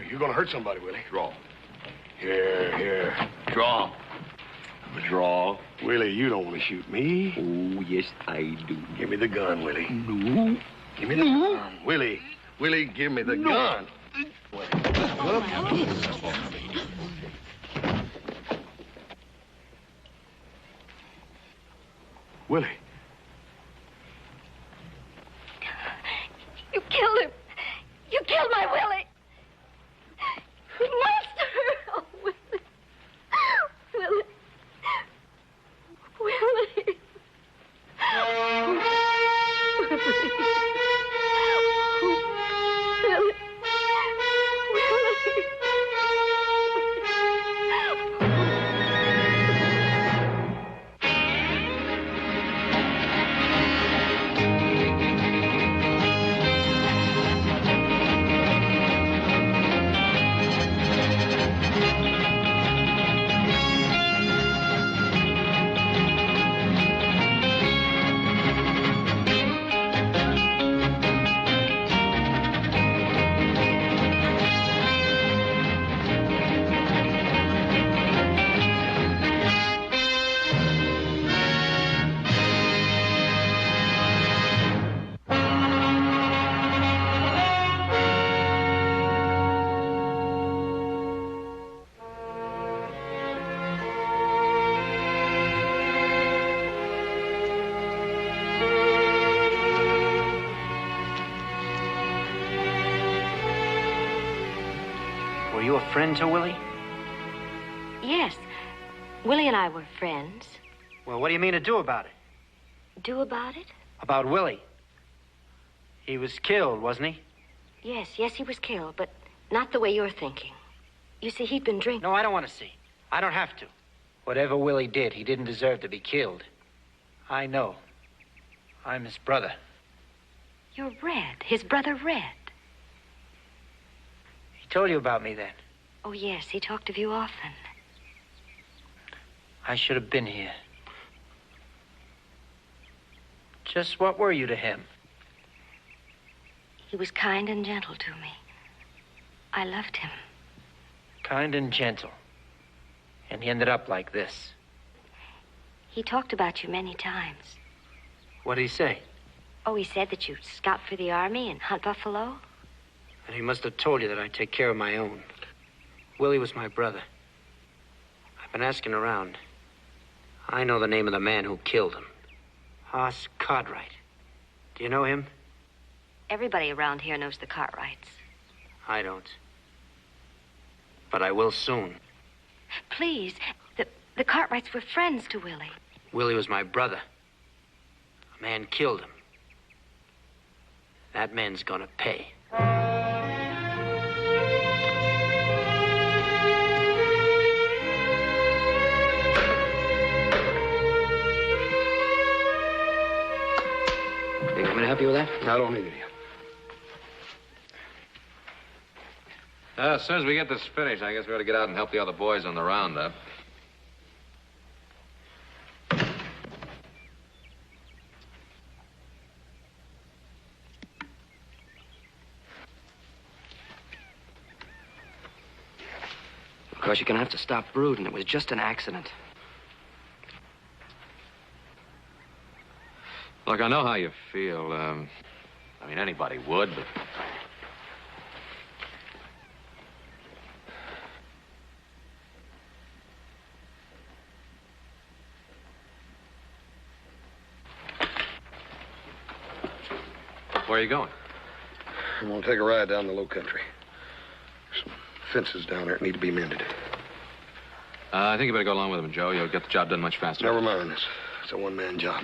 you're gonna hurt somebody, Willie. Draw. Here. Draw. Draw. Willie, you don't want to shoot me. Oh, yes, I do. Give me the gun, Willie. No. Give me the gun. Willie, give me the gun. Willie. You killed him. You killed my Willie. Monster. Oh, Willie. Willie. Willie. Willie. Were you a friend to Willie? Yes. Willie and I were friends. Well, what do you mean to do about it? Do about it? About Willie. He was killed, wasn't he? Yes, he was killed, but not the way you're thinking. You see, he'd been drinking. No, I don't want to see. I don't have to. Whatever Willie did, he didn't deserve to be killed. I know. I'm his brother. You're Red, his brother Red. He told you about me then. Oh, yes, he talked of you often. I should have been here. Just what were you to him? He was kind and gentle to me. I loved him. Kind and gentle. And he ended up like this. He talked about you many times. What did he say? Oh, he said that you'd scout for the army and hunt buffalo. And he must have told you that I'd take care of my own. Willie was my brother. I've been asking around. I know the name of the man who killed him. Hoss Cartwright. Do you know him? Everybody around here knows the Cartwrights. I don't. But I will soon. Please, the Cartwrights were friends to Willie. Willie was my brother. A man killed him. That man's gonna pay. You want me to help you with that? I don't need it. As soon as we get this finished, I guess we ought to get out and help the other boys on the roundup. Of course, you're gonna have to stop brooding. It was just an accident. Look, I know how you feel. I mean, anybody would, but... Where are you going? I'm gonna take a ride down the low country. There's some fences down there that need to be mended. I think you better go along with him, Joe. You'll get the job done much faster. Never mind. It's a one-man job.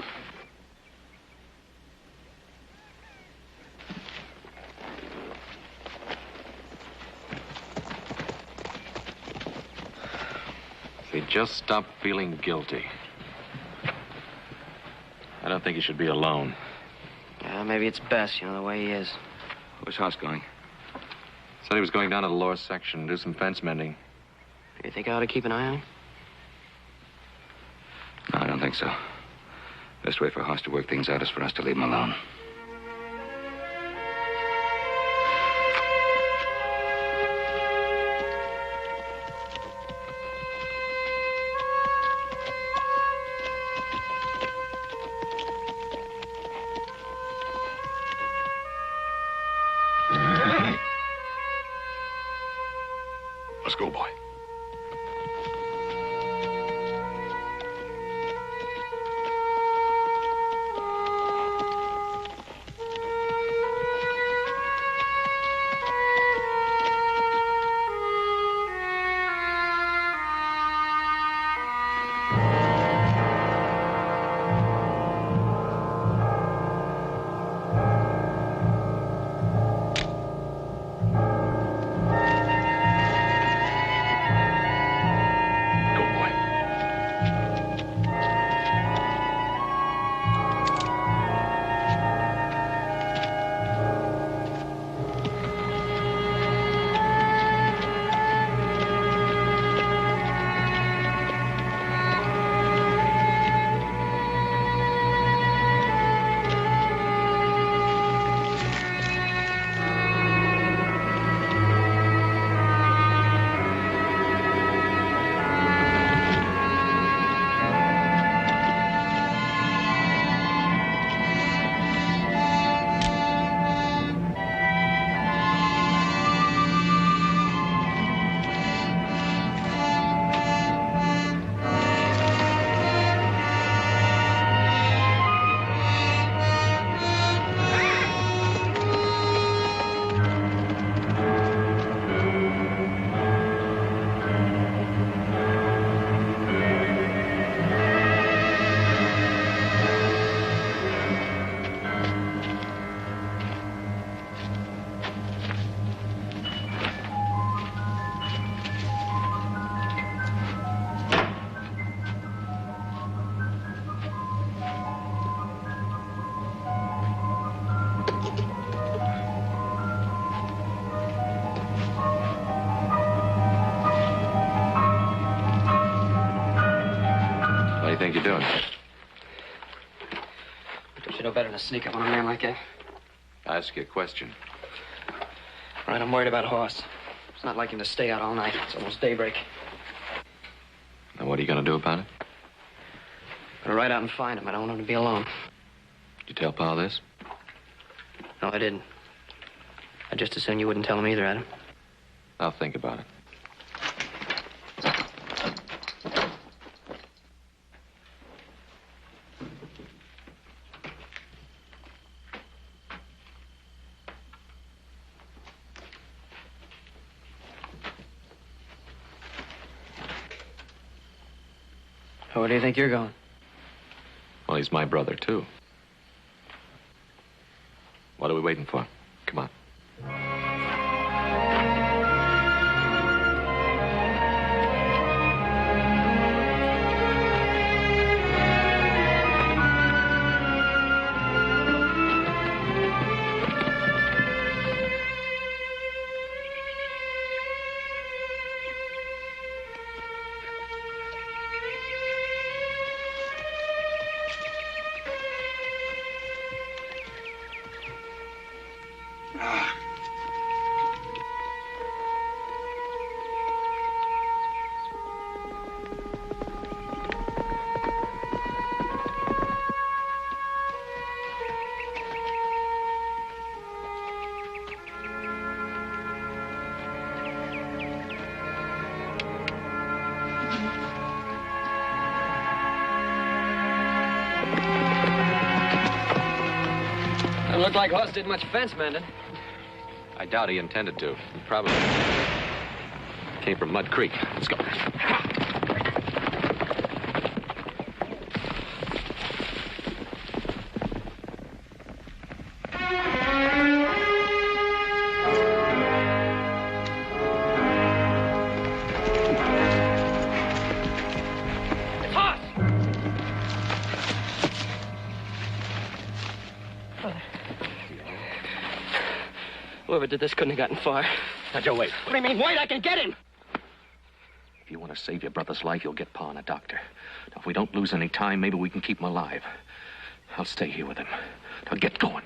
If he'd just stop feeling guilty. I don't think he should be alone. Yeah, maybe it's best, the way he is. Where's Hoss going? Said he was going down to the lower section, do some fence mending. You think I ought to keep an eye on him? No, I don't think so. Best way for Hoss to work things out is for us to leave him alone. think you're doing? Don't you know better than to sneak up on a man like that? I ask you a question. All right, I'm worried about Hoss. It's not like him to stay out all night. It's almost daybreak. Now, what are you going to do about it? Gonna ride out and find him. I don't want him to be alone. Did you tell Pa this? No, I didn't. I just as soon you wouldn't tell him either, Adam. I'll think about it. Where do you think you're going? Well, he's my brother, too. What are we waiting for? Come on. Doesn't look like Hoss did much fence mending. I doubt he intended to. He probably came from Mud Creek. Let's go. Whoever did this couldn't have gotten far. Now, Joe, wait. What do you mean, wait? I can get him! If you want to save your brother's life, you'll get Pa and a doctor. Now, if we don't lose any time, maybe we can keep him alive. I'll stay here with him. Now, get going.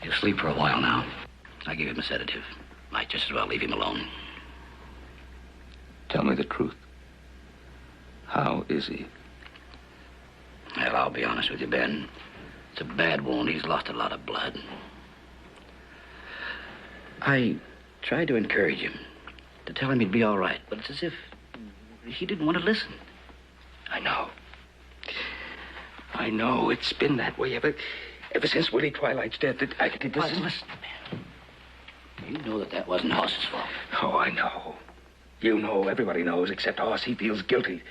He'll sleep for a while now. I give him a sedative. Might just as well leave him alone. Tell me the truth. How is he? Well, I'll be honest with you, Ben. It's a bad wound. He's lost a lot of blood. I tried to encourage him, to tell him he'd be all right, but it's as if he didn't want to listen. I know. I know. It's been that way ever since Willie Twilight's death. Listen, man. You know that wasn't Hoss's fault. Oh, I know. You know, everybody knows, except Hoss. He feels guilty.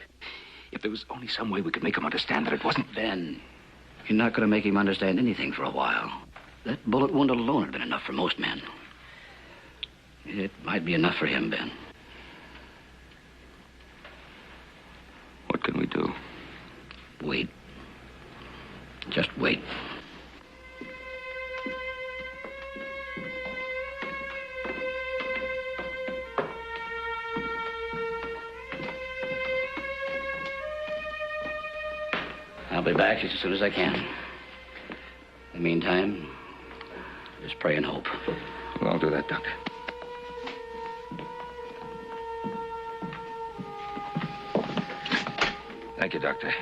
If there was only some way we could make him understand that it wasn't... Ben, you're not going to make him understand anything for a while. That bullet wound alone had been enough for most men. It might be enough for him, Ben. What can we do? Wait. Just wait. I'll be back just as soon as I can. In the meantime, just pray and hope. Well, I'll do that, Doctor. Thank you, Doctor.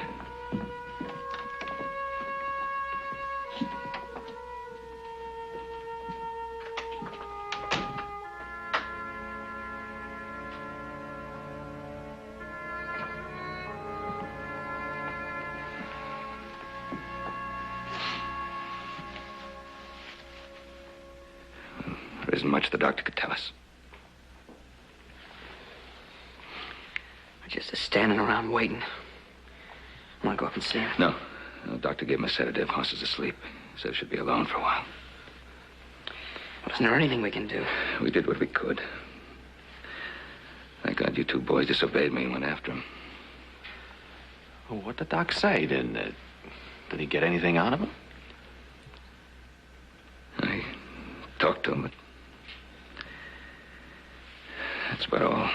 There isn't much the doctor could tell us. We're just standing around waiting. I want to go up and see him. No. The doctor gave him a sedative. Hoss is asleep. Said he should be alone for a while. Well, isn't there anything we can do? We did what we could. Thank God you two boys disobeyed me and went after him. Well, what'd the doc say? Did he get anything out of him? I talked to him, but that's about all.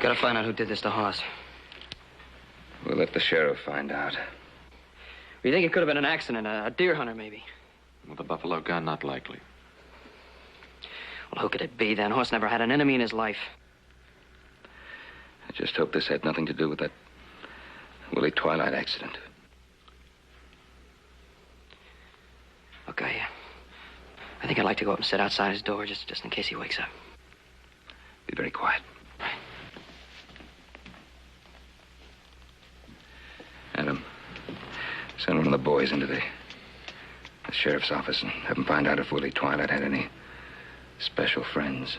Gotta find out who did this to Hoss. We'll let the sheriff find out. You think it could have been an accident, a deer hunter, maybe? With a buffalo gun, not likely. Well, who could it be, then? Hoss never had an enemy in his life. I just hope this had nothing to do with that Willie Twilight accident. Look, I think I'd like to go up and sit outside his door just in case he wakes up. Be very quiet. Adam, send one of the boys into the sheriff's office and have him find out if Willie Twilight had any special friends.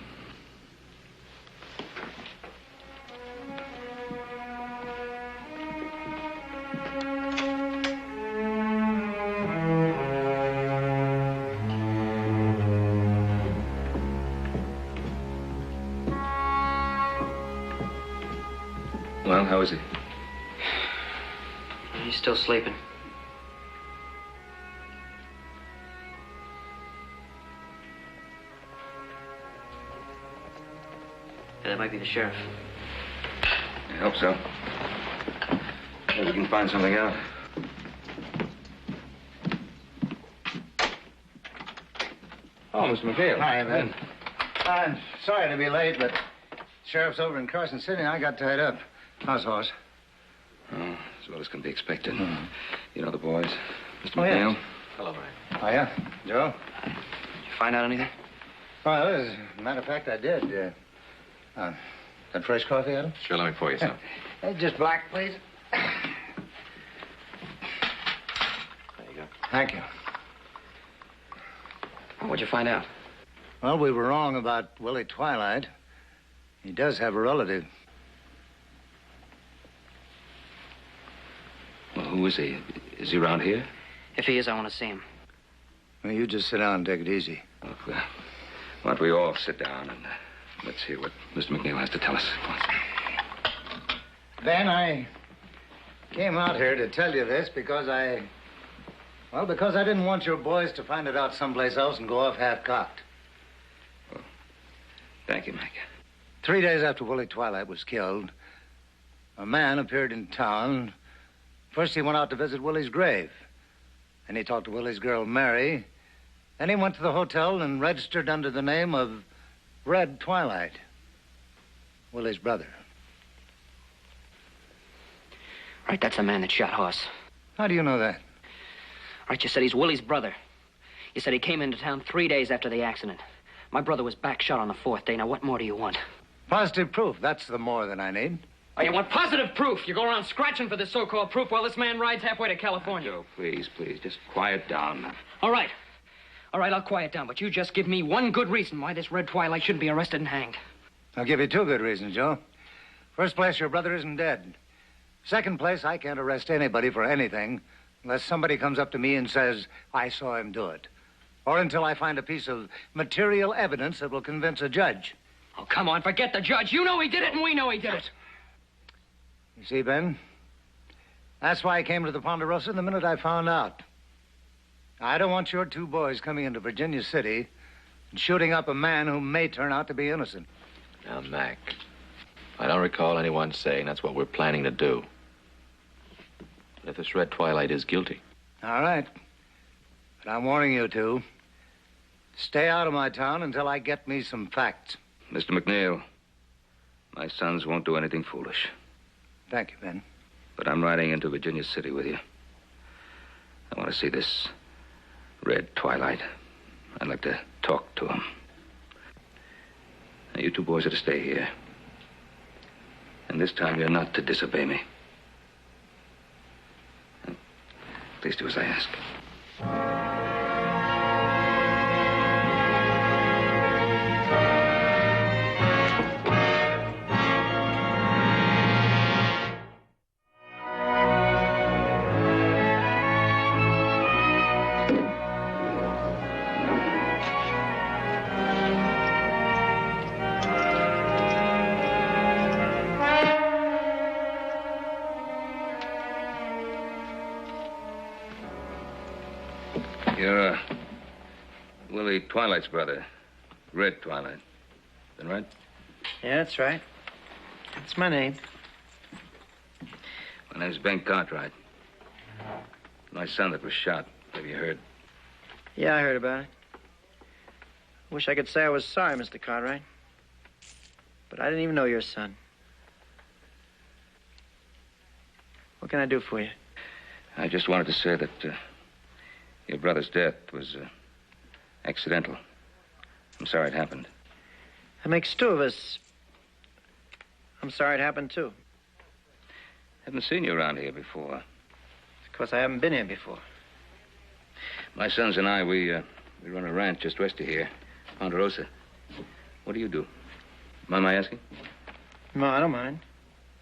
Well, how is he? He's still sleeping. Yeah, that might be the sheriff. I hope so. Maybe we can find something out. Oh, Mr. McHale. Hi, Ben. I'm sorry to be late, but sheriff's over in Carson City and I got tied up. How's Hoss? Oh, as well as can be expected. You know the boys. Mr. Oh, McNeil? yes. Hello, Marion. Oh, yeah? Joe? Did you find out anything? Well, as a matter of fact, I did. Got fresh coffee, Adam? Sure, let me pour you some. Hey, just black, please. There you go. Thank you. What'd you find out? Well, we were wrong about Willie Twilight. He does have a relative. Well, who is he? Is he around here? If he is, I want to see him. Well, you just sit down and take it easy. Look, why don't we all sit down and let's hear what Mr. McNeil has to tell us. Ben, I came out here to tell you this because because I didn't want your boys to find it out someplace else and go off half-cocked. Well, thank you, Mike. 3 days after Willie Twilight was killed, a man appeared in town. First, he went out to visit Willie's grave. And he talked to Willie's girl, Mary. Then he went to the hotel and registered under the name of Red Twilight, Willie's brother. Right, that's the man that shot Hoss. How do you know that? Right, you said he's Willie's brother. You said he came into town 3 days after the accident. My brother was back shot on the 4th day. Now, what more do you want? Positive proof. That's the more than I need. Oh, you want positive proof? You go around scratching for this so-called proof while this man rides halfway to California. Joe, please, just quiet down. All right. All right, I'll quiet down, but you just give me one good reason why this Red Twilight shouldn't be arrested and hanged. I'll give you 2 good reasons, Joe. First place, your brother isn't dead. Second place, I can't arrest anybody for anything unless somebody comes up to me and says, I saw him do it. Or until I find a piece of material evidence that will convince a judge. Oh, come on, forget the judge. You know he did it, and we know he did it. You see, Ben? That's why I came to the Ponderosa the minute I found out. I don't want your 2 boys coming into Virginia City and shooting up a man who may turn out to be innocent. Now, Mac, I don't recall anyone saying that's what we're planning to do. But if this Red Twilight is guilty... All right. But I'm warning you 2. Stay out of my town until I get me some facts. Mr. McNeil, my sons won't do anything foolish. Thank you, Ben. But I'm riding into Virginia City with you. I want to see this Red Twilight. I'd like to talk to him. Now, you 2 boys are to stay here. And this time you're not to disobey me. Please do as I ask. Twilight's brother. Red Twilight. That right? Yeah, that's right. That's my name. My name's Ben Cartwright. My son that was shot. Have you heard? Yeah, I heard about it. Wish I could say I was sorry, Mr. Cartwright. But I didn't even know your son. What can I do for you? I just wanted to say that your brother's death was accidental. I'm sorry it happened. That makes two of us. I'm sorry it happened, too. Haven't seen you around here before. Because I haven't been here before. My sons and I, we run a ranch just west of here, Ponderosa. What do you do? Mind my asking? No, I don't mind.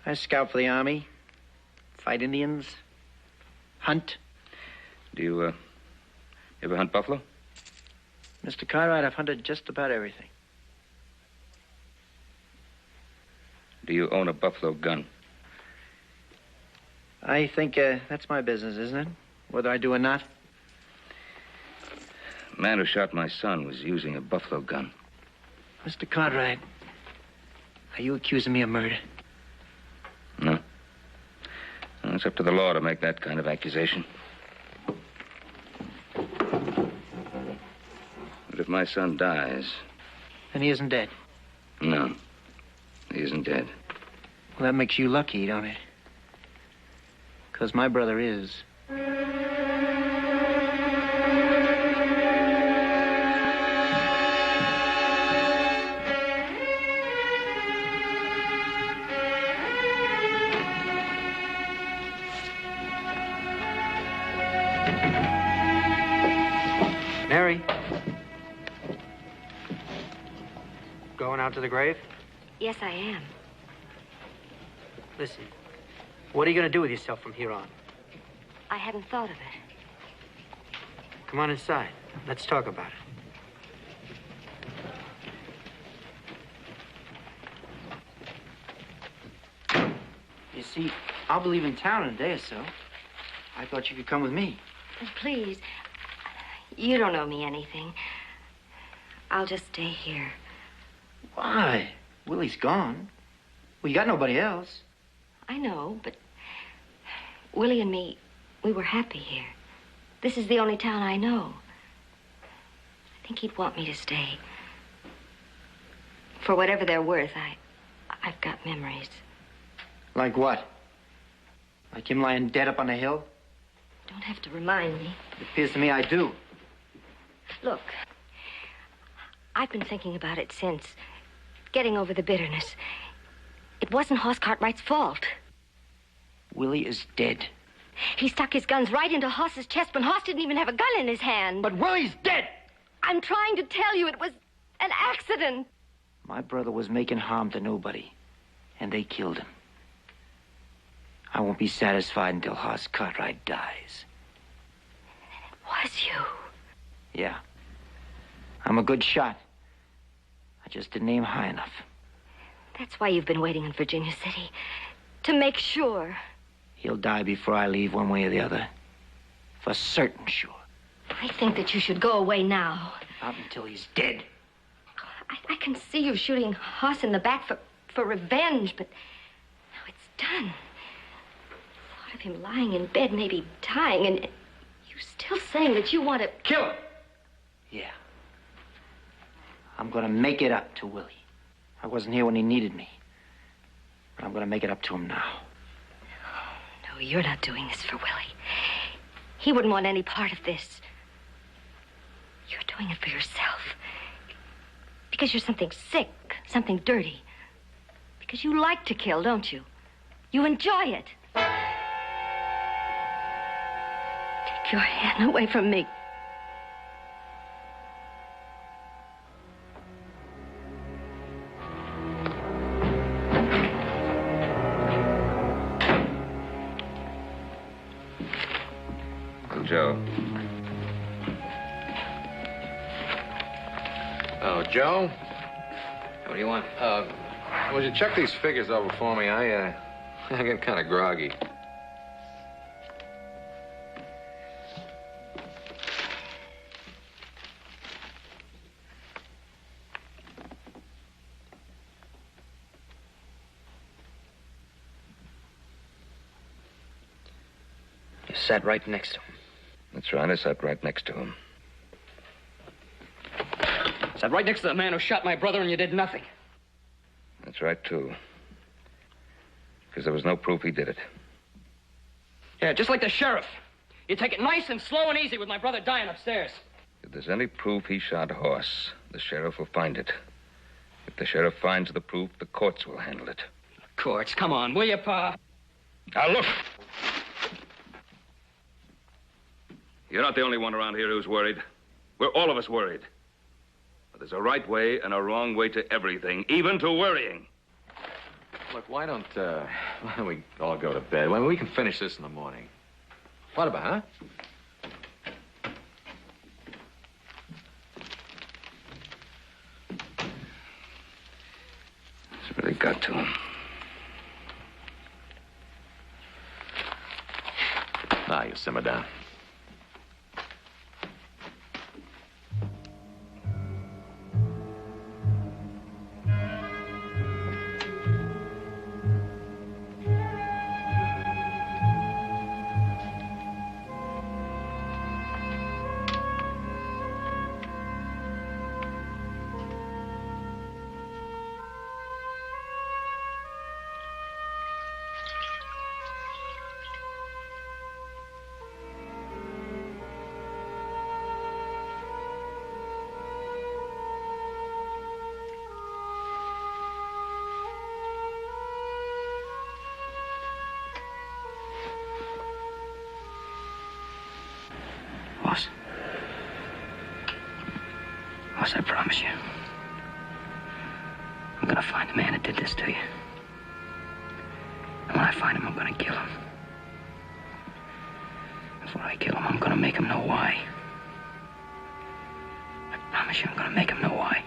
I scout for the Army, fight Indians, hunt. Do you ever hunt buffalo? Mr. Cartwright, I've hunted just about everything. Do you own a buffalo gun? I think that's my business, isn't it? Whether I do or not. The man who shot my son was using a buffalo gun. Mr. Cartwright, are you accusing me of murder? No. Well, it's up to the law to make that kind of accusation. But if my son dies... Then he isn't dead. No, he isn't dead. Well, that makes you lucky, don't it? Because my brother is. Mary. Going out to the grave? Yes, I am. Listen, what are you going to do with yourself from here on? I hadn't thought of it. Come on inside. Let's talk about it. You see, I'll be leaving town in a day or so. I thought you could come with me. Please, you don't owe me anything. I'll just stay here. Why? Willie's gone. We got nobody else. I know, but Willie and me, we were happy here. This is the only town I know. I think he'd want me to stay. For whatever they're worth, I've got memories. Like what? Like him lying dead up on a hill? Don't have to remind me. It appears to me I do. Look, I've been thinking about it since. Getting over the bitterness. It wasn't Hoss Cartwright's fault. Willie is dead. He stuck his guns right into Hoss's chest when Hoss didn't even have a gun in his hand. But Willie's dead! I'm trying to tell you it was an accident. My brother was making harm to nobody, and they killed him. I won't be satisfied until Hoss Cartwright dies. It was you. Yeah. I'm a good shot. I just didn't aim high enough. That's why you've been waiting in Virginia City. To make sure. He'll die before I leave, one way or the other. For certain sure. I think that you should go away now. Not until he's dead. I can see you shooting Hoss in the back for revenge, but now it's done. The thought of him lying in bed, maybe dying, and you still saying that you want to... Kill him! Yeah. I'm gonna make it up to Willie. I wasn't here when he needed me. But I'm gonna make it up to him now. No, you're not doing this for Willie. He wouldn't want any part of this. You're doing it for yourself. Because you're something sick, something dirty. Because you like to kill, don't you? You enjoy it. Take your hand away from me. Joe. Oh, Joe? What do you want? Would you check these figures over for me? I get kind of groggy. Sat right next to him. That's right, I sat right next to him. Sat right next to the man who shot my brother and you did nothing. That's right, too. Because there was no proof he did it. Yeah, just like the sheriff. You take it nice and slow and easy with my brother dying upstairs. If there's any proof he shot Horse, the sheriff will find it. If the sheriff finds the proof, the courts will handle it. Courts, come on, will you, Pa? Now, look! You're not the only one around here who's worried. We're all of us worried. But there's a right way and a wrong way to everything, even to worrying. Look, why don't we all go to bed? Well, we can finish this in the morning. What about, huh? It's really got to him. Now, you simmer down. Boss, I promise you. I'm gonna find the man that did this to you. And when I find him, I'm gonna kill him. Before I kill him, I'm gonna make him know why. I promise you, I'm gonna make him know why.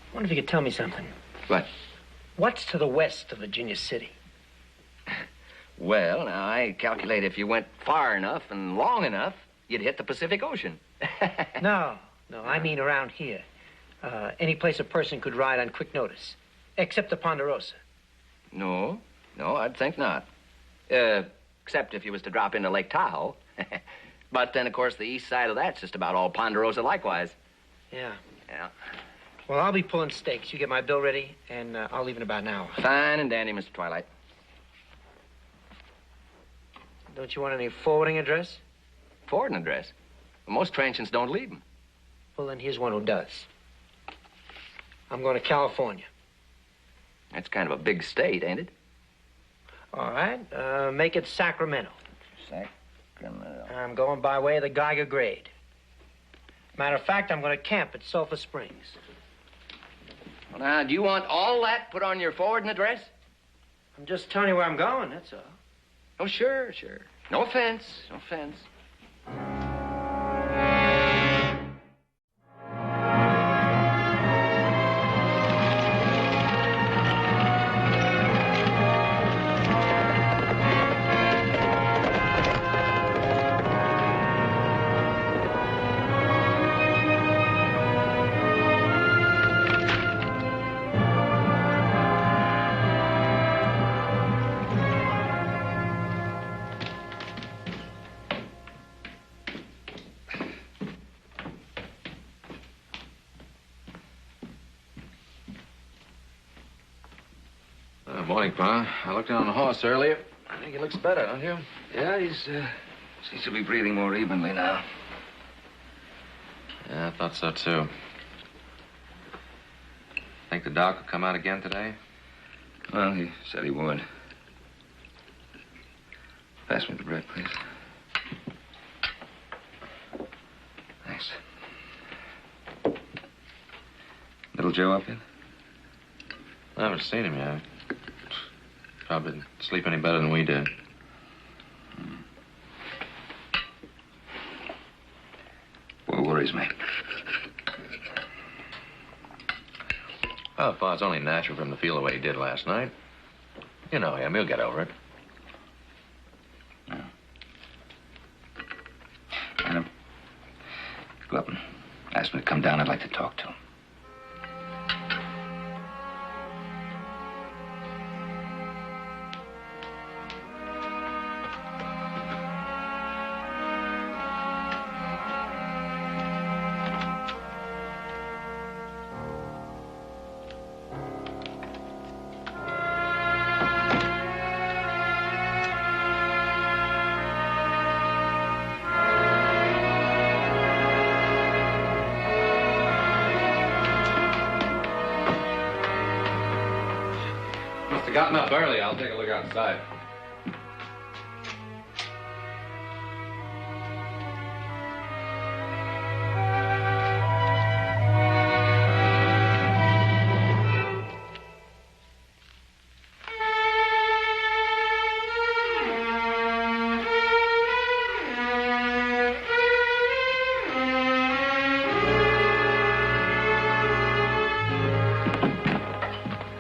I wonder if you could tell me something. What? What's to the west of Virginia City? Well, now, I calculate if you went far enough and long enough, you'd hit the Pacific Ocean. No, I mean around here. Any place a person could ride on quick notice, except the Ponderosa. No, I'd think not. Except if you was to drop into Lake Tahoe. But then, of course, the east side of that's just about all Ponderosa likewise. Yeah. Yeah. Well, I'll be pulling stakes. You get my bill ready, and I'll leave in about an hour. Fine and dandy, Mr. Twilight. Don't you want any forwarding address? Forwarding address? Well, most transients don't leave them. Well, then here's one who does. I'm going to California. That's kind of a big state, ain't it? All right. Make it Sacramento. Sacramento. I'm going by way of the Geiger Grade. Matter of fact, I'm going to camp at Sulphur Springs. Well, now, do you want all that put on your forwarding address? I'm just telling you where I'm going, that's all. Oh, sure. No offense. Morning, Pa. I looked down on the horse earlier. I think he looks better, don't you? Yeah, he seems to be breathing more evenly now. Yeah, I thought so, too. Think the doc will come out again today? Well, he said he would. Pass me the bread, please. Thanks. Joe up yet? I haven't seen him yet. Probably didn't sleep any better than we did. What worries me? Well, Pa, it's only natural for him to feel the way he did last night. You know him. He'll get over it. Yeah. Adam, go up and ask him to come down. I'd like to talk to him. Gotten up early. I'll take a look outside.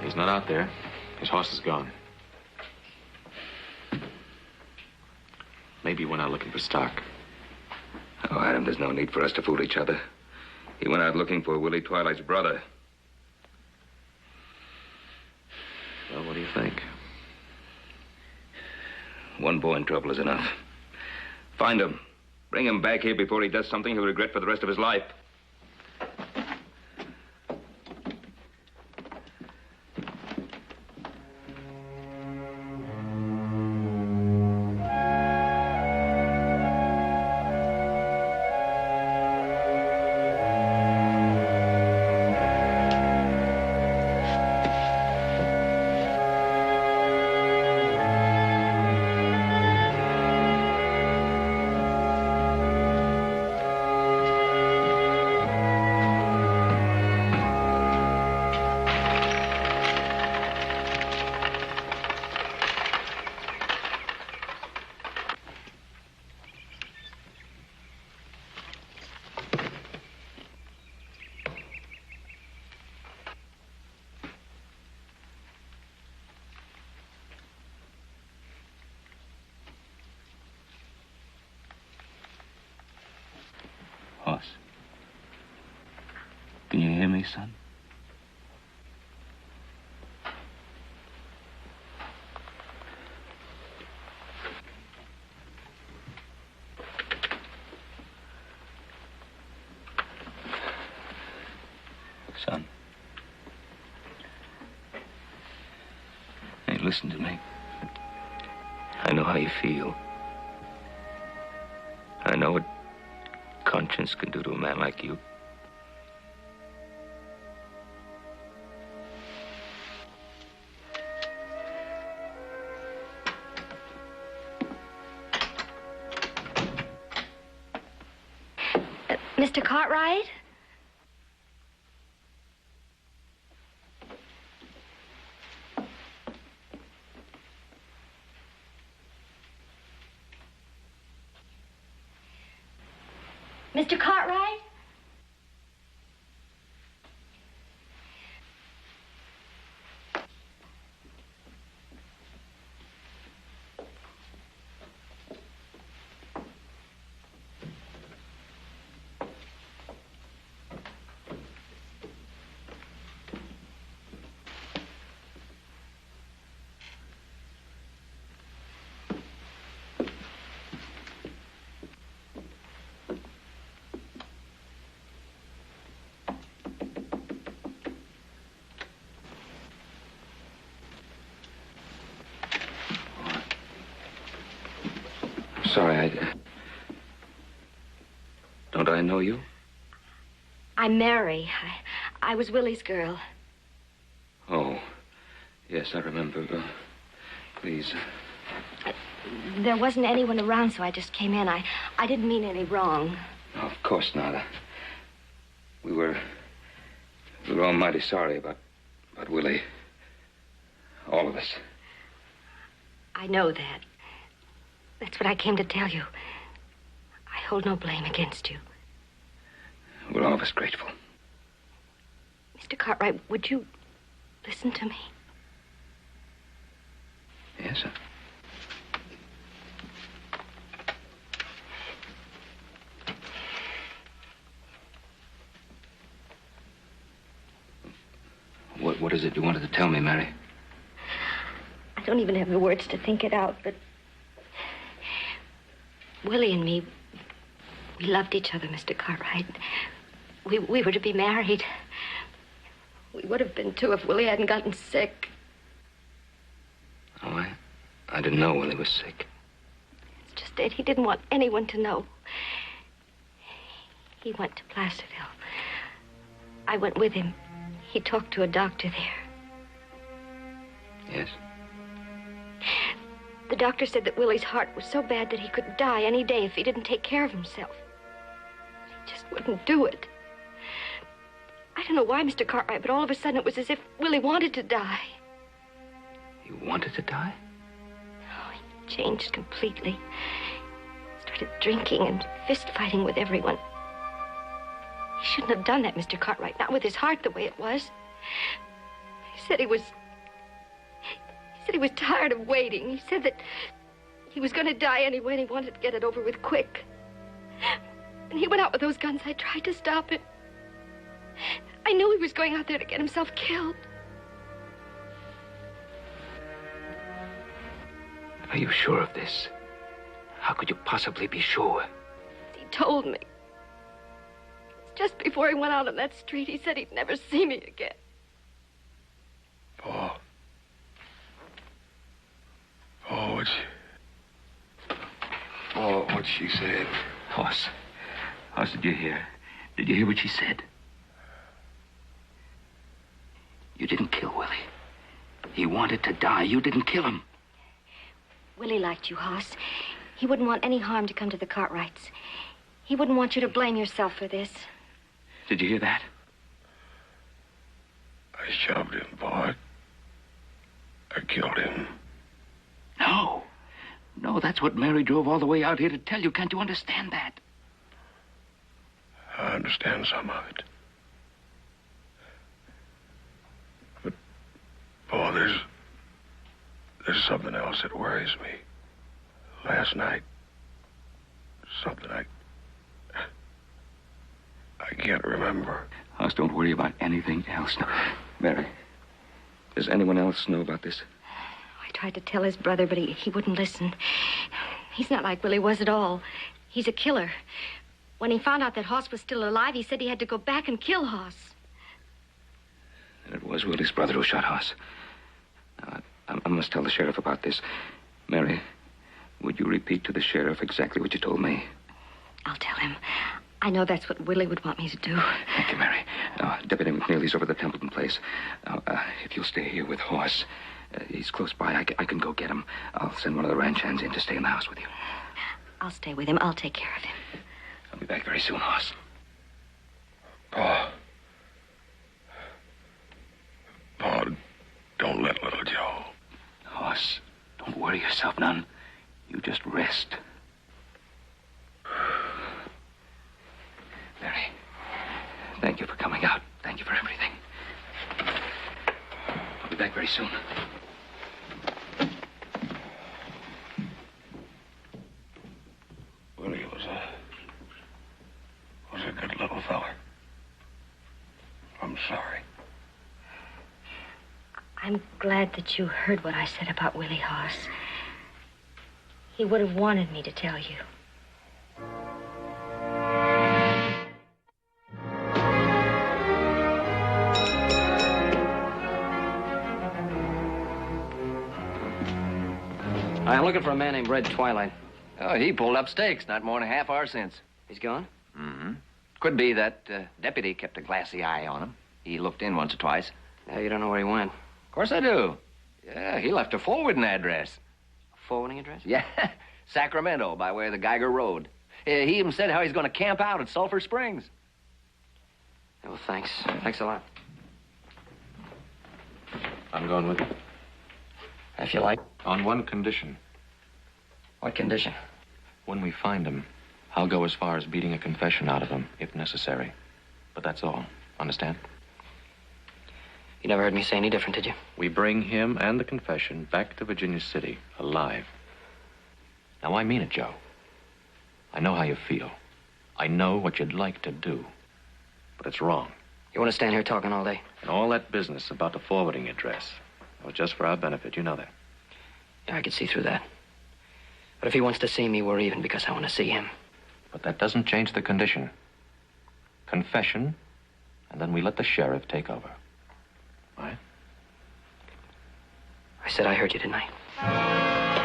He's not out there. His horse is gone. Maybe he went out looking for stock. Oh, Adam, there's no need for us to fool each other. He went out looking for Willie Twilight's brother. Well, what do you think? One boy in trouble is enough. Find him. Bring him back here before he does something he'll regret for the rest of his life. Hoss. Can you hear me, son? Son. Hey, listen to me. I know how you feel. I know what conscience can do to a man like you. Mr. Cartwright? Mr. Cartwright? Sorry, Don't I know you? I'm Mary. I was Willie's girl. Oh, yes, I remember. Please. There wasn't anyone around, so I just came in. I didn't mean any wrong. No, of course not. We were We're all mighty sorry about Willie. All of us. I know that. That's what I came to tell you. I hold no blame against you. We're all of us grateful. Mr. Cartwright, would you listen to me? Yes, sir. What is it you wanted to tell me, Mary? I don't even have the words to think it out, but Willie and me, we loved each other, Mr. Cartwright. We were to be married. We would have been, too, if Willie hadn't gotten sick. Oh, I didn't know Willie was sick. It's just that he didn't want anyone to know. He went to Placerville. I went with him. He talked to a doctor there. Yes? The doctor said that Willie's heart was so bad that he could die any day if he didn't take care of himself. He just wouldn't do it. I don't know why, Mr. Cartwright, but all of a sudden it was as if Willie wanted to die. He wanted to die? Oh, he changed completely. Started drinking and fist-fighting with everyone. He shouldn't have done that, Mr. Cartwright, not with his heart the way it was. He said he was tired of waiting. He said that he was going to die anyway and he wanted to get it over with quick. And he went out with those guns. I tried to stop him. I knew he was going out there to get himself killed. Are you sure of this? How could you possibly be sure? He told me. Just before he went out on that street, he said he'd never see me again. Paul, what's she saying? Hoss, did you hear? Did you hear what she said? You didn't kill Willie. He wanted to die. You didn't kill him. Willie liked you, Hoss. He wouldn't want any harm to come to the Cartwrights. He wouldn't want you to blame yourself for this. Did you hear that? I shoved him, Bart. I killed him. No. No, that's what Mary drove all the way out here to tell you. Can't you understand that? I understand some of it. But, Paul, there's something else that worries me. Last night, something I can't remember. Hoss, don't worry about anything else. No. Mary, does anyone else know about this? I tried to tell his brother, but he wouldn't listen. He's not like Willie was at all. He's a killer. When he found out that Hoss was still alive, he said he had to go back and kill Hoss. And it was Willie's brother who shot Hoss. Now, I must tell the sheriff about this. Mary, would you repeat to the sheriff exactly what you told me? I'll tell him. I know that's what Willie would want me to do. Thank you, Mary. Now, Deputy McNeely's over at the Templeton place. Now, if you'll stay here with Hoss, he's close by. I can go get him. I'll send one of the ranch hands in to stay in the house with you. I'll stay with him. I'll take care of him. I'll be back very soon, Hoss. Paul, don't let little Joe. Hoss, don't worry yourself none. You just rest. Mary, thank you for coming out. Thank you for everything. I'll be back very soon. Willie was a good little fella. I'm sorry. I'm glad that you heard what I said about Willie, Hoss. He would have wanted me to tell you. I'm looking for a man named Red Twilight. Oh, he pulled up stakes not more than a half hour since. He's gone? Mm-hmm. Could be that deputy kept a glassy eye on him. He looked in once or twice. Yeah, you don't know where he went. Of course I do. Yeah, he left a forwarding address. A forwarding address? Yeah, Sacramento, by way of the Geiger Road. He even said how he's going to camp out at Sulphur Springs. Yeah, well, thanks. Thanks a lot. I'm going with you. If you like. On one condition. What condition? When we find him, I'll go as far as beating a confession out of him, if necessary. But that's all. Understand? You never heard me say any different, did you? We bring him and the confession back to Virginia City, alive. Now, I mean it, Joe. I know how you feel. I know what you'd like to do. But it's wrong. You want to stand here talking all day? And all that business about the forwarding address was just for our benefit. You know that. Yeah, I could see through that. But if he wants to see me, we're even because I want to see him. But that doesn't change the condition. Confession, and then we let the sheriff take over. All right? I said I heard you, didn't I?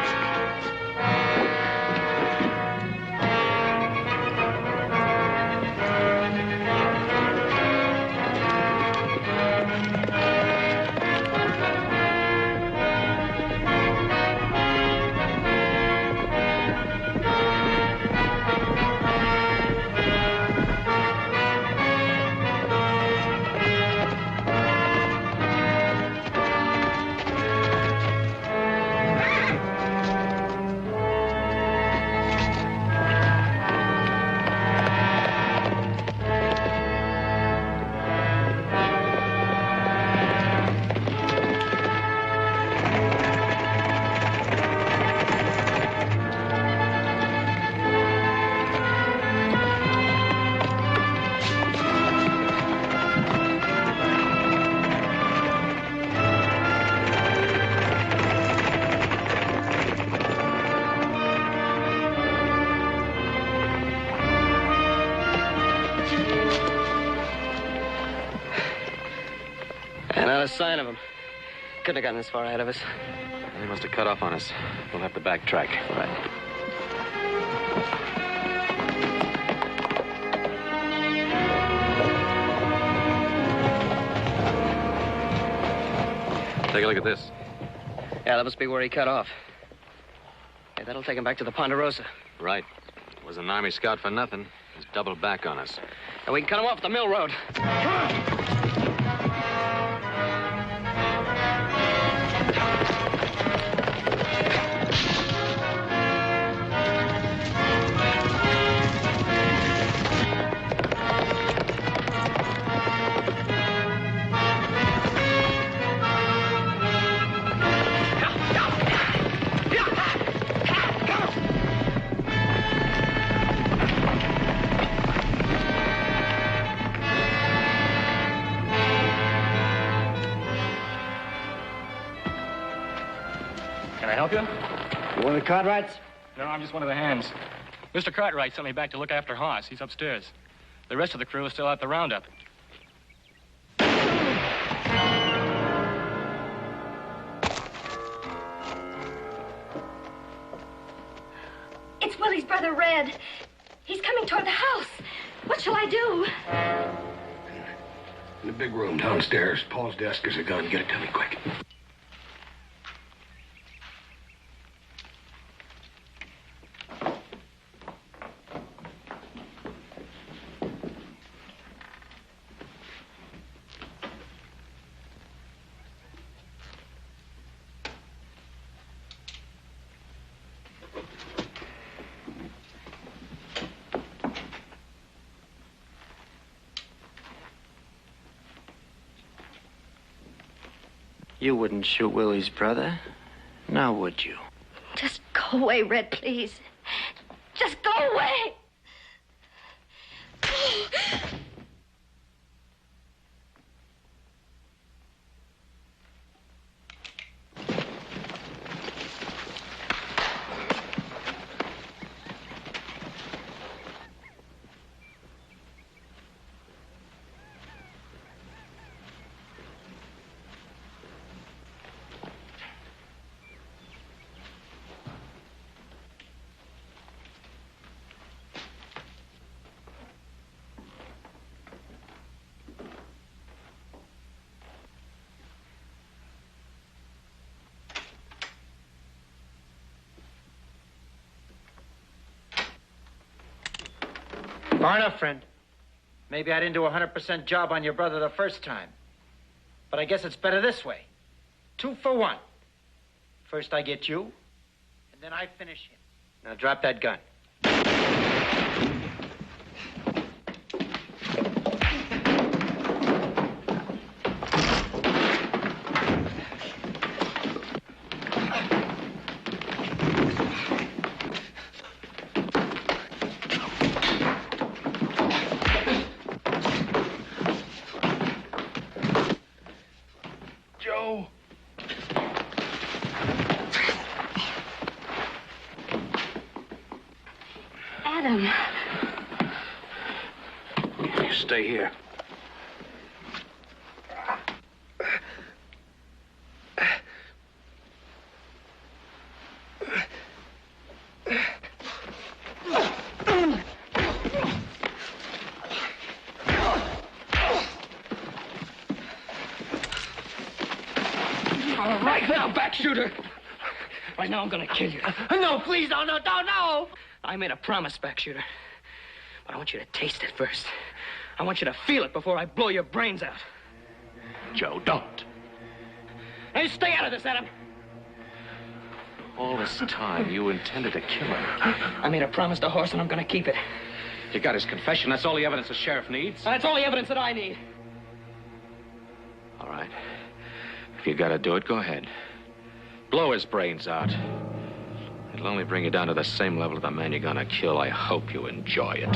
Not a sign of him. Couldn't have gotten this far ahead of us. They must have cut off on us. We'll have to backtrack. All right. Take a look at this. Yeah, that must be where he cut off. Hey, that'll take him back to the Ponderosa. Right. Was an Army scout for nothing. He's doubled back on us. And we can cut him off at the mill road. You one of the Cartwrights? No, I'm just one of the hands. Mr. Cartwright sent me back to look after Hoss. He's upstairs. The rest of the crew is still out the roundup. It's Willie's brother, Red. He's coming toward the house. What shall I do? In the big room downstairs. Paul's desk is a gun. Get it to me quick. You wouldn't shoot Willie's brother, now would you? Just go away, Red, please. Just go away. Far enough, friend. Maybe I didn't do a 100% job on your brother the first time. But I guess it's better this way. 2 for 1. First I get you, and then I finish him. Now drop that gun. Joe. Adam. You stay here. Right now, back shooter. Right now, I'm gonna kill you. No, please, no, no, no, no! I made a promise, back shooter. But I want you to taste it first. I want you to feel it before I blow your brains out. Joe, don't. Hey, stay out of this, Adam. All this time, you intended to kill him. I made a promise to Horse, and I'm gonna keep it. You got his confession. That's all the evidence the sheriff needs. That's all the evidence that I need. All right. If you gotta do it, go ahead. Blow his brains out. It'll only bring you down to the same level of the man you're gonna kill. I hope you enjoy it.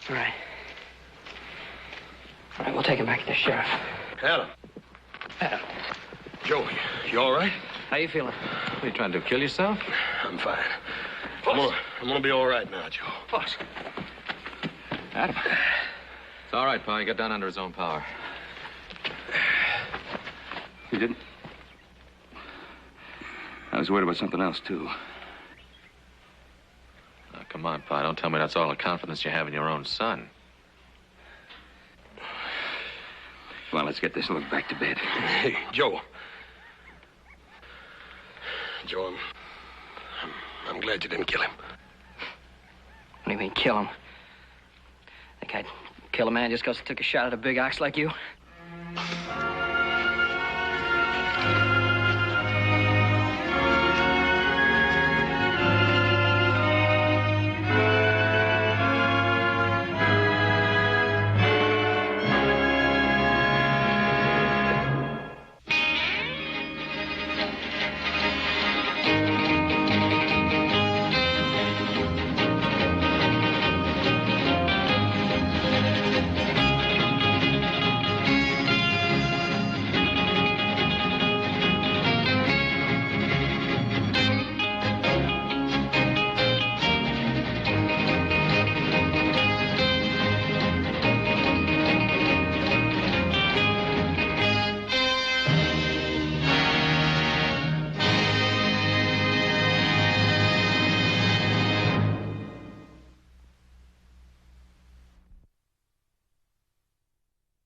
All right. All right, we'll take him back to the sheriff. Adam. Adam. Joe, you all right? How you feeling? What are you trying to do, kill yourself? I'm fine. I'm gonna be all right now, Joe. Boss. Adam. It's all right, Pa. He got down under his own power. You didn't? I was worried about something else, too. Now, come on, Pa. Don't tell me that's all the confidence you have in your own son. Come on, let's get this and look back to bed. Hey, Joe. Joe, I'm glad you didn't kill him. What do you mean, kill him? Think I'd kill a man just because he took a shot at a big ox like you?